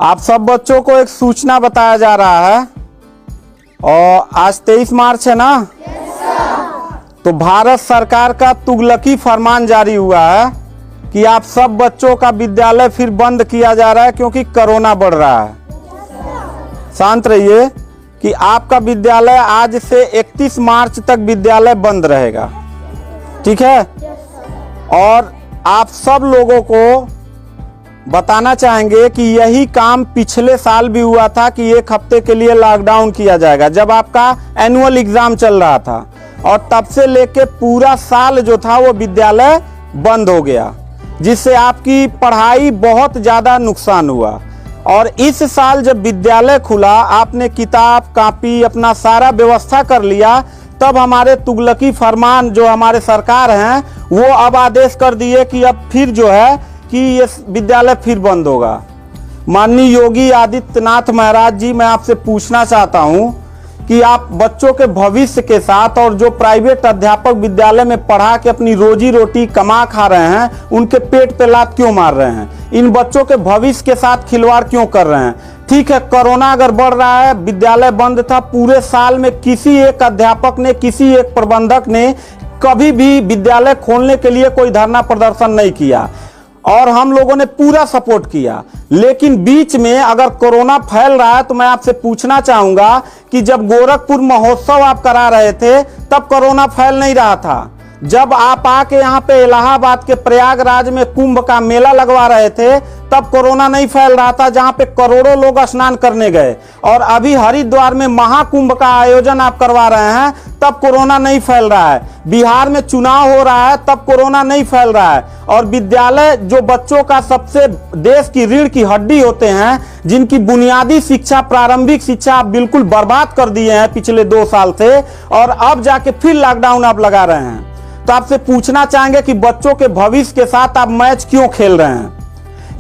आप सब बच्चों को एक सूचना बताया जा रहा है और आज 23 मार्च है ना। तो भारत सरकार का तुगलकी फरमान जारी हुआ है कि आप सब बच्चों का विद्यालय फिर बंद किया जा रहा है क्योंकि कोरोना बढ़ रहा है। शांत रहिए कि आपका विद्यालय आज से 31 मार्च तक विद्यालय बंद रहेगा, ठीक है। और आप सब लोगों को बताना चाहेंगे कि यही काम पिछले साल भी हुआ था कि 1 हफ्ते के लिए लॉकडाउन किया जाएगा जब आपका एनुअल एग्जाम चल रहा था, और तब से लेके पूरा साल जो था वो विद्यालय बंद हो गया, जिससे आपकी पढ़ाई बहुत ज़्यादा नुकसान हुआ। और इस साल जब विद्यालय खुला, आपने किताब कॉपी अपना सारा व्यवस्था कर लिया, तब हमारे तुगलकी फरमान जो हमारे सरकार हैं वो अब आदेश कर दिए कि अब फिर जो है कि ये विद्यालय फिर बंद होगा। माननीय योगी आदित्यनाथ महाराज जी, मैं आपसे पूछना चाहता हूं कि आप बच्चों के भविष्य के साथ और जो प्राइवेट अध्यापक विद्यालय में पढ़ा के अपनी रोजी रोटी कमा खा रहे हैं, उनके पेट पे लात क्यों मार रहे हैं? इन बच्चों के भविष्य के साथ खिलवाड़ क्यों कर रहे हैं? ठीक है, कोरोना अगर बढ़ रहा है, विद्यालय बंद था, पूरे साल में किसी एक अध्यापक ने, किसी एक प्रबंधक ने कभी भी विद्यालय खोलने के लिए कोई धरना प्रदर्शन नहीं किया और हम लोगों ने पूरा सपोर्ट किया। लेकिन बीच में अगर कोरोना फैल रहा है तो मैं आपसे पूछना चाहूंगा कि जब गोरखपुर महोत्सव आप करा रहे थे तब कोरोना फैल नहीं रहा था। जब आप आके यहाँ पे इलाहाबाद के प्रयागराज में कुंभ का मेला लगवा रहे थे तब कोरोना नहीं फैल रहा था, जहाँ पे करोड़ों लोग स्नान करने गए। और अभी हरिद्वार में महाकुंभ का आयोजन आप करवा रहे हैं तब कोरोना नहीं फैल रहा है। बिहार में चुनाव हो रहा है तब कोरोना नहीं फैल रहा है। और विद्यालय जो बच्चों का सबसे देश की रीढ़ की हड्डी होते हैं, जिनकी बुनियादी शिक्षा, प्रारंभिक शिक्षा आप बिल्कुल बर्बाद कर दिए हैं पिछले 2 साल से, और अब जाके फिर लॉकडाउन आप लगा रहे हैं। तो आपसे पूछना चाहेंगे कि बच्चों के भविष्य के साथ आप मैच क्यों खेल रहे हैं?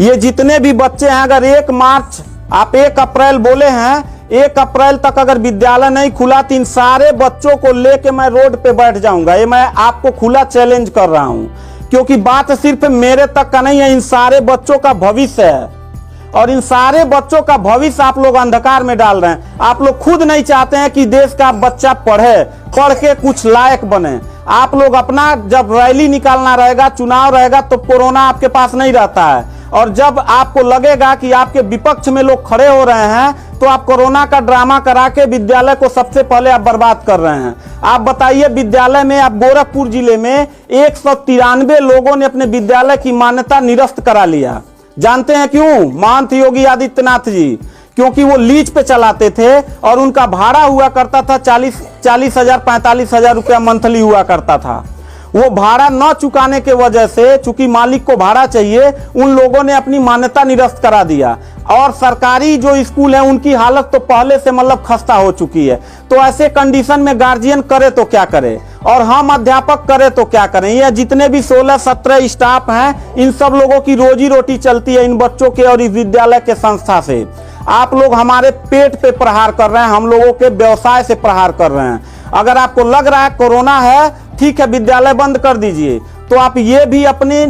ये जितने भी बच्चे हैं, अगर 1 मार्च आप 1 अप्रैल बोले हैं, 1 अप्रैल तक अगर विद्यालय नहीं खुला तो इन सारे बच्चों को लेके मैं रोड पे बैठ जाऊंगा। ये मैं आपको खुला चैलेंज कर रहा हूं, क्योंकि बात सिर्फ मेरे तक का नहीं है, इन सारे बच्चों का भविष्य है और इन सारे बच्चों का भविष्य आप लोग अंधकार में डाल रहे हैं। आप लोग खुद नहीं चाहते हैं कि देश का बच्चा पढ़े, पढ़ के कुछ लायक बने। आप लोग अपना जब रैली निकालना रहेगा, चुनाव रहेगा, तो कोरोना आपके पास नहीं रहता है, और जब आपको लगेगा कि आपके विपक्ष में लोग खड़े हो रहे हैं तो आप कोरोना का ड्रामा करा के विद्यालय को सबसे पहले आप बर्बाद कर रहे हैं। आप बताइए, विद्यालय में आप गोरखपुर जिले में 193 लोगों ने अपने विद्यालय की मान्यता निरस्त करा लिया। जानते हैं क्यों? महंत योगी आदित्यनाथ जी, क्योंकि वो लीज पे चलाते थे और उनका भाड़ा हुआ करता था 40,000 45,000 रुपया मंथली हुआ करता था। वो भाड़ा न चुकाने के वजह से, चूंकि मालिक को भाड़ा चाहिए, उन लोगों ने अपनी मान्यता निरस्त करा दिया। और सरकारी जो स्कूल है उनकी हालत तो पहले से मतलब खस्ता हो चुकी है। तो ऐसे कंडीशन में गार्जियन करे तो क्या करे और हम अध्यापक करे तो क्या करें? ये जितने भी 16-17 स्टाफ हैं, इन सब लोगों की रोजी रोटी चलती है इन बच्चों के और इस विद्यालय के संस्था से। आप लोग हमारे पेट पे प्रहार कर रहे हैं, हम लोगों के व्यवसाय से प्रहार कर रहे हैं। अगर आपको लग रहा है कोरोना है, ठीक है, विद्यालय बंद कर दीजिए, तो आप ये भी अपनी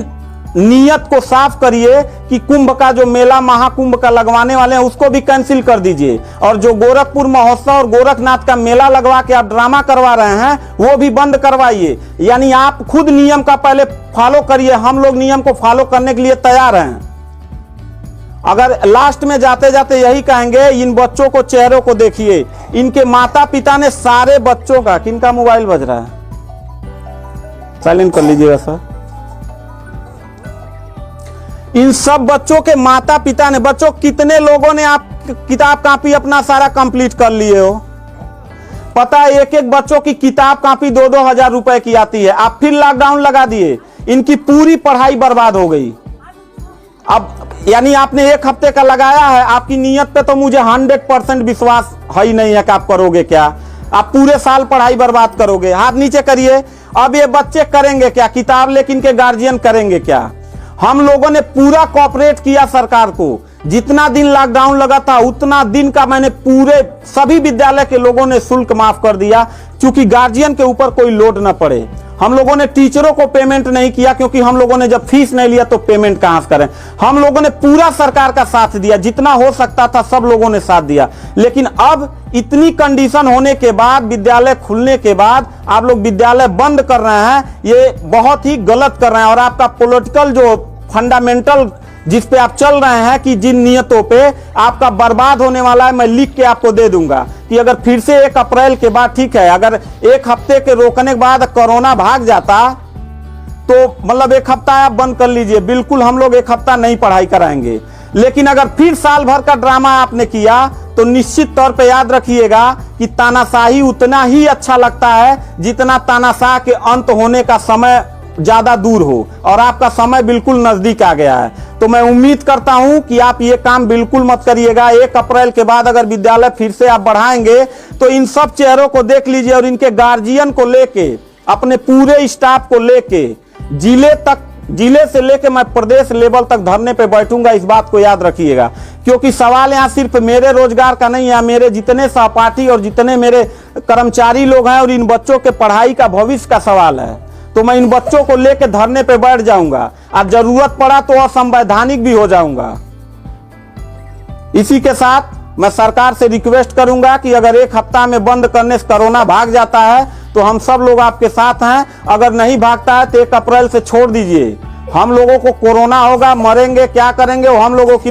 नीयत को साफ करिए कि कुंभ का जो मेला, महाकुंभ का लगवाने वाले हैं, उसको भी कैंसिल कर दीजिए। और जो गोरखपुर महोत्सव और गोरखनाथ का मेला लगवा के आप ड्रामा करवा रहे हैं वो भी बंद करवाइए। यानी आप खुद नियम का पहले फॉलो करिए, हम लोग नियम को फॉलो करने के लिए तैयार हैं। अगर लास्ट में जाते जाते यही कहेंगे, इन बच्चों को, चेहरों को देखिए, इनके माता पिता ने सारे बच्चों का, किनका मोबाइल बज रहा है, साइलेंट कर लीजिएगा सर। इन सब बच्चों के माता पिता ने, बच्चों कितने लोगों ने आप किताब कॉपी अपना सारा कंप्लीट कर लिए हो? पता है, एक एक बच्चों की किताब कॉपी 2-2 हजार रुपए की आती है। आप फिर लॉकडाउन लगा दिए, इनकी पूरी पढ़ाई बर्बाद हो गई। अब यानी आपने 1 हफ्ते का लगाया है, आपकी नीयत पे तो मुझे 100% विश्वास है ही नहीं है कि आप करोगे क्या। आप पूरे साल पढ़ाई बर्बाद करोगे। हाथ नीचे करिए। अब ये बच्चे करेंगे क्या? किताब लेकिन इनके गार्जियन करेंगे क्या? हम लोगों ने पूरा कोऑपरेट किया सरकार को। जितना दिन लॉकडाउन लगा था उतना दिन का मैंने पूरे सभी विद्यालय के लोगों ने शुल्क माफ कर दिया, क्योंकि गार्जियन के ऊपर कोई लोड न पड़े। हम लोगों ने टीचरों को पेमेंट नहीं किया, क्योंकि हम लोगों ने जब फीस नहीं लिया तो पेमेंट कहां से करें। हम लोगों ने पूरा सरकार का साथ दिया, जितना हो सकता था सब लोगों ने साथ दिया। लेकिन अब इतनी कंडीशन होने के बाद, विद्यालय खुलने के बाद आप लोग विद्यालय बंद कर रहे हैं, ये बहुत ही गलत कर रहे हैं। और आपका पॉलिटिकल जो फंडामेंटल जिस पे आप चल रहे हैं, कि जिन नियतों पे आपका बर्बाद होने वाला है, मैं लिख के आपको दे दूंगा कि अगर फिर से 1 अप्रैल के बाद, ठीक है, अगर 1 हफ्ते के रोकने के बाद कोरोना भाग जाता तो मतलब 1 हफ्ता आप बंद कर लीजिए, बिल्कुल हम लोग 1 हफ्ता नहीं पढ़ाई कराएंगे। लेकिन अगर फिर साल भर का ड्रामा आपने किया तो निश्चित तौर पे याद रखिएगा कि तानाशाही उतना ही अच्छा लगता है जितना तानाशाह के अंत होने का समय ज्यादा दूर हो, और आपका समय बिल्कुल नजदीक आ गया है। तो मैं उम्मीद करता हूं कि आप ये काम बिल्कुल मत करिएगा। 1 अप्रैल के बाद अगर विद्यालय फिर से आप बढ़ाएंगे तो इन सब चेहरों को देख लीजिए, और इनके गार्जियन को लेके, अपने पूरे स्टाफ को लेके, जिले से लेके मैं प्रदेश लेवल तक धरने पे बैठूंगा, इस बात को याद रखिएगा। क्योंकि सवाल यहाँ सिर्फ मेरे रोजगार का नहीं है, मेरे जितने सहपाठी और जितने मेरे कर्मचारी लोग हैं और इन बच्चों के पढ़ाई का भविष्य का सवाल है। तो मैं इन बच्चों को लेकर धरने पे बैठ जाऊंगा, और जरूरत पड़ा तो असंवैधानिक भी हो जाऊंगा। इसी के साथ मैं सरकार से रिक्वेस्ट करूंगा कि अगर 1 हफ्ता में बंद करने से कोरोना भाग जाता है तो हम सब लोग आपके साथ हैं। अगर नहीं भागता है तो 1 अप्रैल से छोड़ दीजिए। हम लोगों को कोरोना होगा, मरेंगे, क्या करेंगे वो हम लोगों की